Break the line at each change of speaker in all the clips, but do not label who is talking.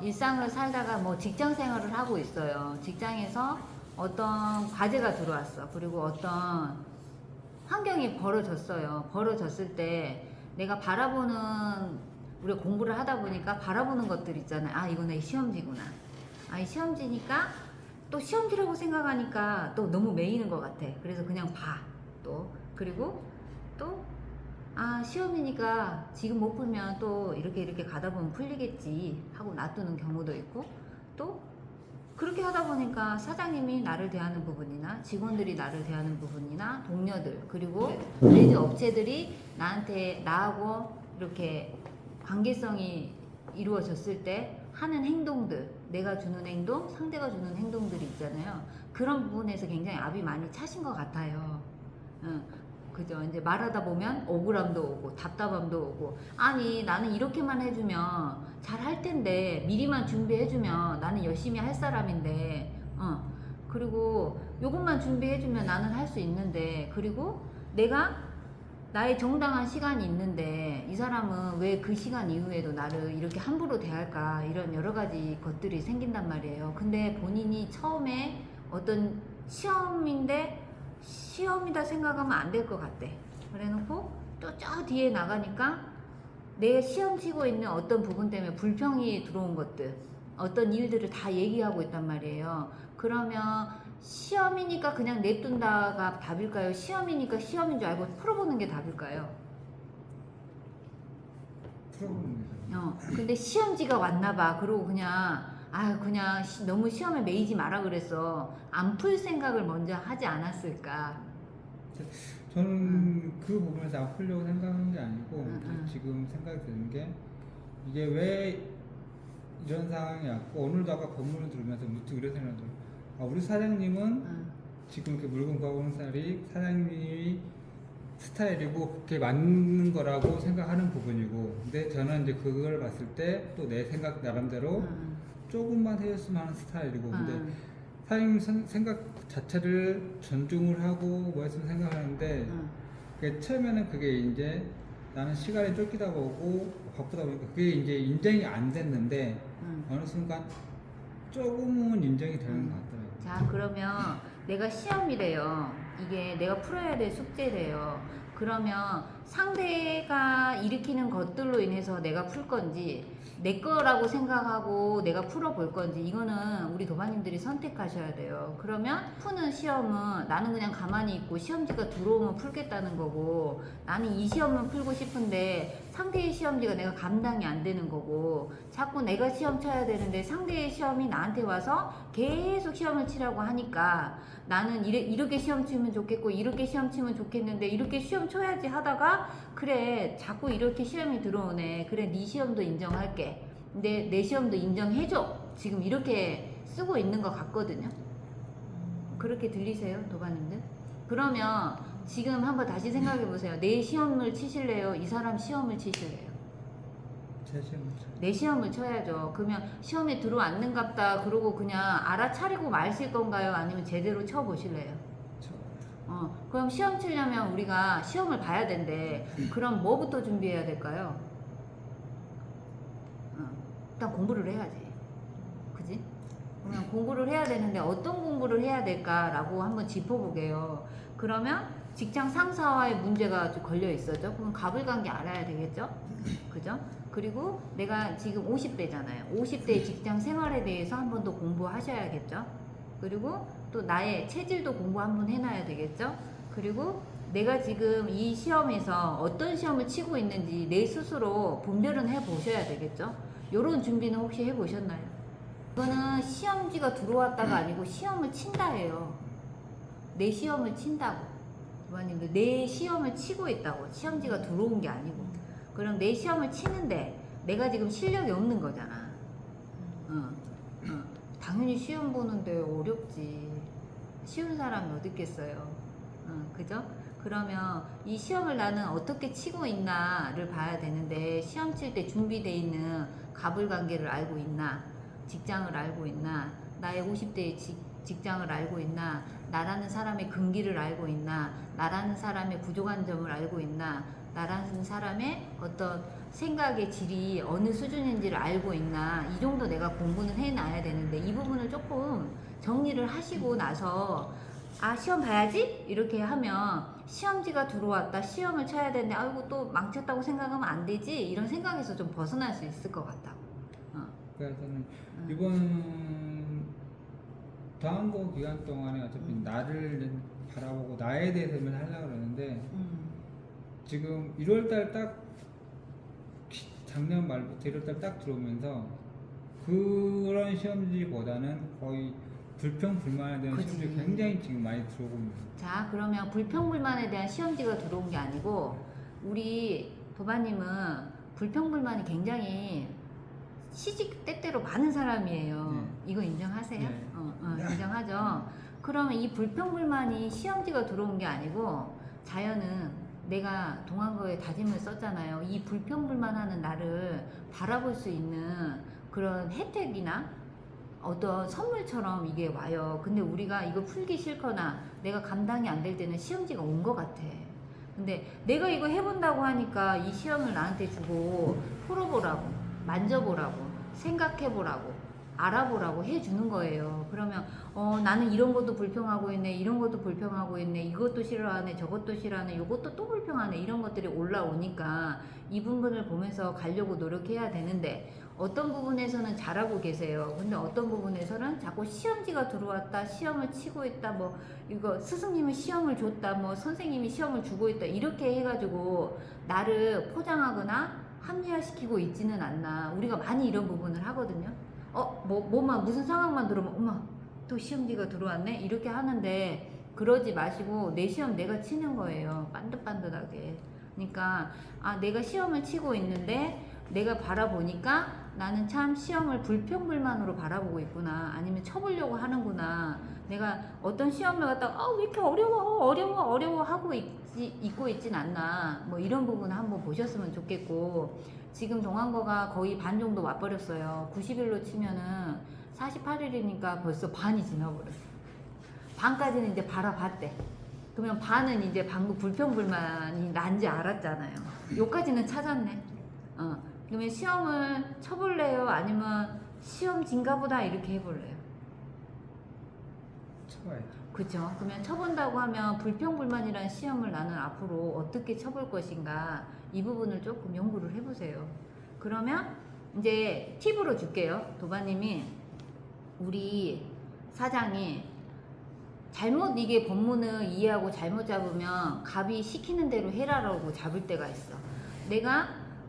일상을 살다가 뭐 직장 생활을 하고 있어요. 직장에서 어떤 과제가 들어왔어. 그리고 어떤 환경이 벌어졌어요. 벌어졌을 때 내가 바라보는, 우리가 공부를 하다 보니까 바라보는 것들 있잖아요. 아, 이거 내 시험지구나. 아, 이 시험지니까 또 시험지라고 생각하니까 또 너무 매이는 것 같아. 그래서 그냥 봐. 또 그리고 또 아, 시험이니까 지금 못 풀면 또 이렇게 가다 보면 풀리겠지 하고 놔두는 경우도 있고, 또 그렇게 하다 보니까 사장님이 나를 대하는 부분이나 직원들이 나를 대하는 부분이나 동료들, 그리고 내지 업체들이 나하고 이렇게 관계성이 이루어졌을 때 하는 행동들, 내가 주는 행동, 상대가 주는 행동들이 있잖아요. 그런 부분에서 굉장히 압이 많이 차신 것 같아요. 그죠? 이제 말하다 보면 억울함도 오고 답답함도 오고, 아니 나는 이렇게만 해주면 잘 할 텐데, 미리만 준비해주면 나는 열심히 할 사람인데, 그리고 요것만 준비해주면 나는 할 수 있는데, 그리고 내가 나의 정당한 시간이 있는데 이 사람은 왜 그 시간 이후에도 나를 이렇게 함부로 대할까, 이런 여러 가지 것들이 생긴단 말이에요. 근데 본인이 처음에 어떤 시험인데 시험이다 생각하면 안 될 것 같대. 그래 놓고 또 저 뒤에 나가니까 내 시험 치고 있는 어떤 부분 때문에 불평이 들어온 것들, 어떤 일들을 다 얘기하고 있단 말이에요. 그러면 시험이니까 그냥 냅둔다가 답일까요? 시험이니까 시험인 줄 알고 풀어보는 게 답일까요?
풀어보는
근데 시험지가 왔나 봐. 그러고 그냥 그냥 너무 시험에 매이지 마라 그랬어. 안 풀 생각을 먼저 하지 않았을까?
저는 그 부분에서 안 풀려고 생각한 게 아니고, 지금 생각이 드는 게, 이게 왜 이런 상황이 왔고, 오늘도 아까 법문을 들으면서 무척 이런 생각이 들어요. 아, 우리 사장님은 지금 이렇게 물건 가보는 스타일이 사장님이 스타일이고 그게 맞는 거라고 생각하는 부분이고, 근데 저는 이제 그걸 봤을 때 또 내 생각 나름대로 조금만 해줬으면 하는 스타일이고, 근데 사장님 생각 자체를 존중을 하고 뭐 했으면 생각하는데, 처음에는 그게 이제 나는 시간이 쫓기다 보고 바쁘다 보니까 그게 이제 인정이 안 됐는데, 어느 순간 조금은 인정이 되는 것 같더라고요.
자, 그러면 내가 시험이래요. 이게 내가 풀어야 될 숙제래요. 그러면 상대가 일으키는 것들로 인해서 내가 풀 건지, 내 거라고 생각하고 내가 풀어볼 건지, 이거는 우리 도마님들이 선택하셔야 돼요. 그러면 푸는 시험은 나는 그냥 가만히 있고 시험지가 들어오면 풀겠다는 거고, 나는 이 시험은 풀고 싶은데 상대의 시험지가 내가 감당이 안 되는 거고, 자꾸 내가 시험 쳐야 되는데 상대의 시험이 나한테 와서 계속 시험을 치라고 하니까 나는 이렇게 시험 치면 좋겠고 이렇게 시험 치면 좋겠는데 이렇게 시험 쳐야지 하다가, 그래 자꾸 이렇게 시험이 들어오네, 그래 네 시험도 인정할게, 근데 내 시험도 인정해줘, 지금 이렇게 쓰고 있는 것 같거든요. 그렇게 들리세요, 도반님들? 그러면 지금 한번 다시 생각해 보세요. 내 시험을 치실래요? 이 사람 시험을 치실래요?
제 시험을 쳐요.
내 시험을 쳐야죠. 그러면 시험에 들어왔는갑다 그러고 그냥 알아차리고 마실 건가요? 아니면 제대로 쳐보실래요? 그럼 시험 치려면 우리가 시험을 봐야 된대. 그럼 뭐부터 준비해야 될까요? 일단 공부를 해야지. 그지? 그러면 공부를 해야 되는데 어떤 공부를 해야 될까라고 한번 짚어보게요. 그러면 직장 상사와의 문제가 좀 걸려 있었죠. 그럼 가불관계 알아야 되겠죠? 그죠? 그리고 내가 지금 50대잖아요. 50대 직장 생활에 대해서 한 번 더 공부하셔야겠죠? 그리고 또 나의 체질도 공부 한번 해놔야 되겠죠? 그리고 내가 지금 이 시험에서 어떤 시험을 치고 있는지 내 스스로 분별은 해보셔야 되겠죠? 요런 준비는 혹시 해보셨나요? 이거는 시험지가 들어왔다가 아니고 시험을 친다예요. 내 시험을 친다고. 부모님들 내 시험을 치고 있다고. 시험지가 들어온 게 아니고. 그럼 내 시험을 치는데 내가 지금 실력이 없는 거잖아. 당연히 시험 보는데 어렵지. 쉬운 사람이 어디 있겠어요. 그죠? 그러면 이 시험을 나는 어떻게 치고 있나를 봐야 되는데, 시험 칠 때 준비되어 있는 가불관계를 알고 있나, 직장을 알고 있나, 나의 50대의 직장을 알고 있나, 나라는 사람의 근기를 알고 있나, 나라는 사람의 부족한 점을 알고 있나, 나라는 사람의 어떤 생각의 질이 어느 수준인지를 알고 있나, 이 정도 내가 공부는 해놔야 되는데, 이 부분을 조금 정리를 하시고 나서 아 시험 봐야지 이렇게 하면 시험지가 들어왔다, 시험을 쳐야 되는데 아이고 또 망쳤다고 생각하면 안 되지, 이런 생각에서 좀 벗어날 수 있을 것 같다고.
그래서 저는 이번 다음고 기간 동안에 어차피 나를 바라보고 나에 대해서만 하려고 그러는데 지금 1월달 딱 작년 말부터 1월달 딱 들어오면서 그런 시험지보다는 거의 불평불만에 대한
그치.
시험지 굉장히 지금 많이 들어오고 있는 거예요.
자 그러면 불평불만에 대한 시험지가 들어온 게 아니고 우리 도바님은 불평불만이 굉장히 시직 때때로 많은 사람이에요.
네.
이거 인정하세요?
네.
인정하죠. 그러면 이 불평불만이 시험지가 들어온 게 아니고 자연은 내가 동안거에 다짐을 썼잖아요. 이 불평불만하는 나를 바라볼 수 있는 그런 혜택이나 어떤 선물처럼 이게 와요. 근데 우리가 이거 풀기 싫거나 내가 감당이 안 될 때는 시험지가 온 것 같아. 근데 내가 이거 해본다고 하니까 이 시험을 나한테 주고 풀어보라고, 만져보라고, 생각해보라고, 알아보라고 해주는 거예요. 그러면 나는 이런 것도 불평하고 있네, 이런 것도 불평하고 있네, 이것도 싫어하네, 저것도 싫어하네, 이것도 또 불평하네, 이런 것들이 올라오니까 이 부분을 보면서 가려고 노력해야 되는데 어떤 부분에서는 잘하고 계세요. 근데 어떤 부분에서는 자꾸 시험지가 들어왔다, 시험을 치고 있다, 뭐 이거 스승님이 시험을 줬다, 뭐 선생님이 시험을 주고 있다, 이렇게 해가지고 나를 포장하거나 합리화시키고 있지는 않나. 우리가 많이 이런 부분을 하거든요. 뭐만 무슨 상황만 들어오면 엄마 또 시험지가 들어왔네 이렇게 하는데 그러지 마시고 내 시험 내가 치는 거예요. 반듯반듯하게. 그러니까 아 내가 시험을 치고 있는데 내가 바라보니까 나는 참 시험을 불평불만으로 바라보고 있구나, 아니면 쳐보려고 하는구나, 내가 어떤 시험을 갖다가 왜 이렇게 어려워 하고 있고 있진 않나, 뭐 이런 부분 한번 보셨으면 좋겠고. 지금 동안거가 거의 반 정도 와버렸어요. 90일로 치면은 48일이니까 벌써 반이 지나버렸어. 반까지는 이제 바라봤대. 그러면 반은 이제 방금 불평불만이 난지 알았잖아요. 요까지는 찾았네. 그러면 시험을 쳐볼래요? 아니면 시험진가 보다 이렇게 해볼래요?
쳐봐야죠.
그쵸? 그러면 쳐본다고 하면 불평불만이라는 시험을 나는 앞으로 어떻게 쳐볼 것인가, 이 부분을 조금 연구를 해보세요. 그러면 이제 팁으로 줄게요. 도바님이 우리 사장이 잘못 이게 법문을 이해하고 잘못 잡으면 갑이 시키는 대로 해라라고 잡을 때가 있어. 내가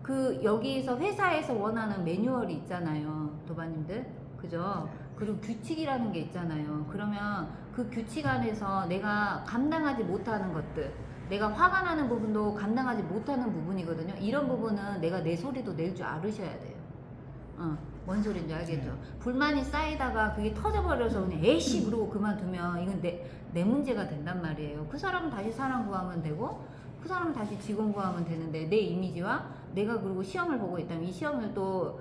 그 여기서 회사에서 원하는 매뉴얼이 있잖아요, 도바님들, 그죠? 그리고 규칙이라는 게 있잖아요. 그러면 그 규칙 안에서 내가 감당하지 못하는 것들, 내가 화가 나는 부분도 감당하지 못하는 부분이거든요. 이런 부분은 내가 내 소리도 낼 줄 알으셔야 돼요. 뭔 소린지 알겠죠? 불만이 쌓이다가 그게 터져버려서 그냥 에이씨 그러고 그만두면 이건 내 문제가 된단 말이에요. 그 사람은 다시 사람 구하면 되고 그 사람은 다시 직원 구하면 되는데, 내 이미지와 내가 그리고 시험을 보고 있다면 이 시험을 또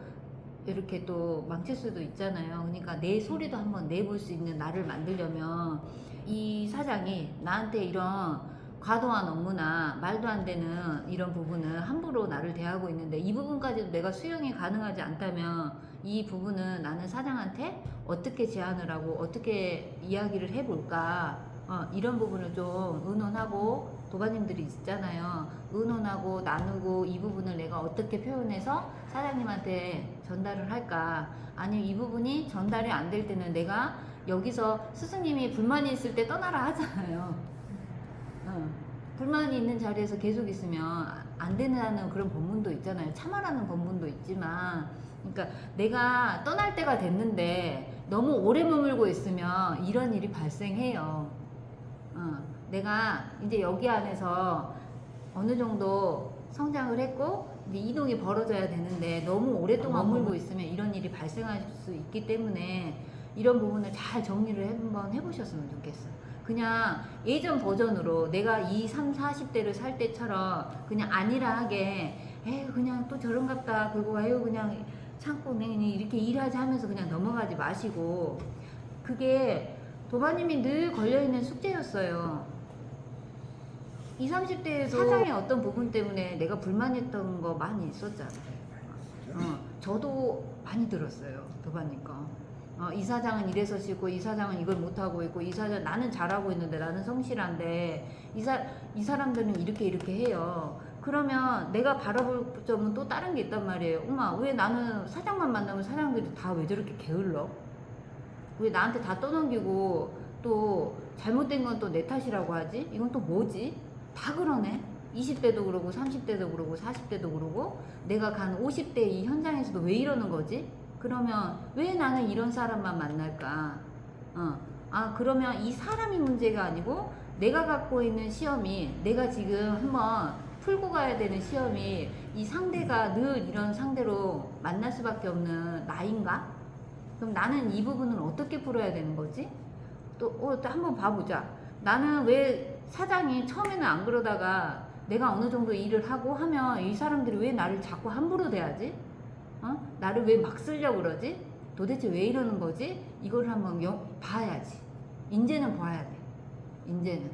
이렇게 또 망칠 수도 있잖아요. 그러니까 내 소리도 한번 내볼 수 있는 나를 만들려면 이 사장이 나한테 이런 과도한 업무나 말도 안 되는 이런 부분을 함부로 나를 대하고 있는데 이 부분까지도 내가 수용이 가능하지 않다면 이 부분은 나는 사장한테 어떻게 제안을 하고 어떻게 이야기를 해볼까, 이런 부분을 좀 의논하고, 도바님들이 있잖아요, 의논하고 나누고 이 부분을 내가 어떻게 표현해서 사장님한테 전달을 할까, 아니면 이 부분이 전달이 안 될 때는 내가 여기서 스승님이 불만이 있을 때 떠나라 하잖아요. 불만이 있는 자리에서 계속 있으면 안 된다는 그런 법문도 있잖아요. 참아라는 법문도 있지만, 그러니까 내가 떠날 때가 됐는데 너무 오래 머물고 있으면 이런 일이 발생해요. 내가 이제 여기 안에서 어느 정도 성장을 했고 이제 이동이 벌어져야 되는데 너무 오랫동안 머물고 있으면 이런 일이 발생할 수 있기 때문에 이런 부분을 잘 정리를 한번 해보셨으면 좋겠어요. 그냥 예전 버전으로 내가 20, 30, 40대를 살 때처럼 그냥 아니라 하게 에휴 그냥 또 저런갑다, 그리고 에휴 그냥 참고 그냥 이렇게 일하지 하면서 그냥 넘어가지 마시고, 그게 도바님이 늘 걸려있는 숙제였어요. 20, 30대에도 사장의 어떤 부분 때문에 내가 불만했던 거 많이 있었잖아. 저도 많이 들었어요. 도바님 거. 이 사장은 이래서 싫고, 이 사장은 이걸 못하고 있고, 이 사장 나는 잘하고 있는데 나는 성실한데 이 사람들은 이렇게 해요. 그러면 내가 바라볼 점은 또 다른 게 있단 말이에요. 엄마, 왜 나는 사장만 만나면 사장들이 다 왜 저렇게 게을러? 왜 나한테 다 떠넘기고 또 잘못된 건 또 내 탓이라고 하지? 이건 또 뭐지? 다 그러네. 20대도 그러고 30대도 그러고 40대도 그러고 내가 간 50대 이 현장에서도 왜 이러는 거지? 그러면 왜 나는 이런 사람만 만날까? 그러면 이 사람이 문제가 아니고 내가 갖고 있는 시험이 내가 지금 한번 풀고 가야 되는 시험이 이 상대가 늘 이런 상대로 만날 수밖에 없는 나인가? 그럼 나는 이 부분을 어떻게 풀어야 되는 거지? 또 한번 봐보자. 나는 왜 사장이 처음에는 안 그러다가 내가 어느 정도 일을 하고 하면 이 사람들이 왜 나를 자꾸 함부로 대하지? 나를 왜 막 쓰려고 그러지? 도대체 왜 이러는 거지? 이걸 한번 봐야지. 인제는 봐야 돼. 인제는.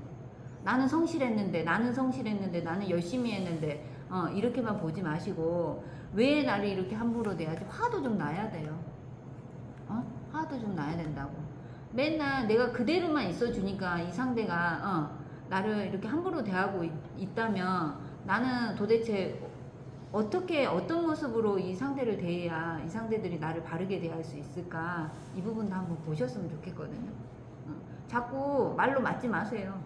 나는 성실했는데, 나는 열심히 했는데, 이렇게만 보지 마시고, 왜 나를 이렇게 함부로 대하지? 화도 좀 나야 돼요. 화도 좀 나야 된다고. 맨날 내가 그대로만 있어주니까 이 상대가, 나를 이렇게 함부로 대하고 있다면, 나는 도대체 어떤 모습으로 이 상대를 대해야 이 상대들이 나를 바르게 대할 수 있을까? 이 부분도 한번 보셨으면 좋겠거든요. 자꾸 말로 맞지 마세요.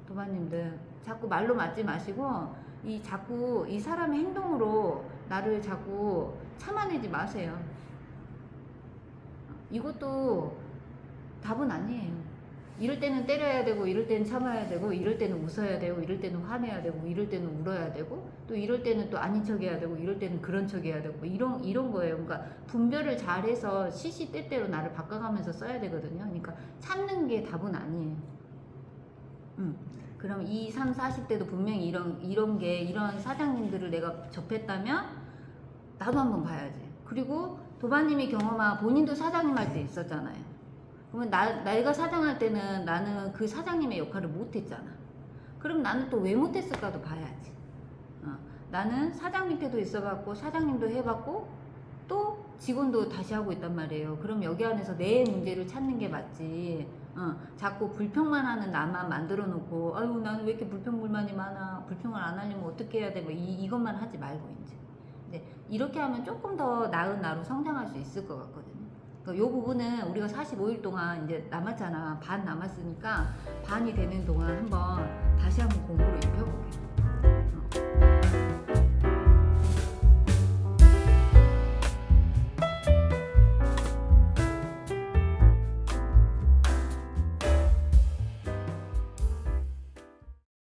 도마님들 자꾸 말로 맞지 마시고 자꾸 이 사람의 행동으로 나를 자꾸 참아내지 마세요. 이것도 답은 아니에요. 이럴 때는 때려야 되고, 이럴 때는 참아야 되고, 이럴 때는 웃어야 되고, 이럴 때는 화내야 되고, 이럴 때는 울어야 되고, 또 이럴 때는 또 아닌 척 해야 되고, 이럴 때는 그런 척 해야 되고, 이런 거예요. 그러니까 분별을 잘해서 시시때때로 나를 바꿔가면서 써야 되거든요. 그러니까 참는 게 답은 아니에요. 그럼 20, 30, 40대도 분명히 이런 사장님들을 내가 접했다면 나도 한번 봐야지. 그리고 도바님이 경험한 본인도 사장님 할 때 있었잖아요. 그러면 내가 사장할 때는 나는 그 사장님의 역할을 못했잖아. 그럼 나는 또 왜 못했을까도 봐야지. 나는 사장 밑에도 있어봤고 사장님도 해봤고 또 직원도 다시 하고 있단 말이에요. 그럼 여기 안에서 내 문제를 찾는 게 맞지. 자꾸 불평만 하는 나만 만들어 놓고 아유 나는 왜 이렇게 불평불만이 많아. 불평을 안 하려면 어떻게 해야 돼. 뭐 이것만 하지 말고 이제. 근데 이렇게 하면 조금 더 나은 나로 성장할 수 있을 것 같거든요. 이 부분은 우리가 45일 동안 이제 남았잖아. 반 남았으니까 반이 되는 동안 한번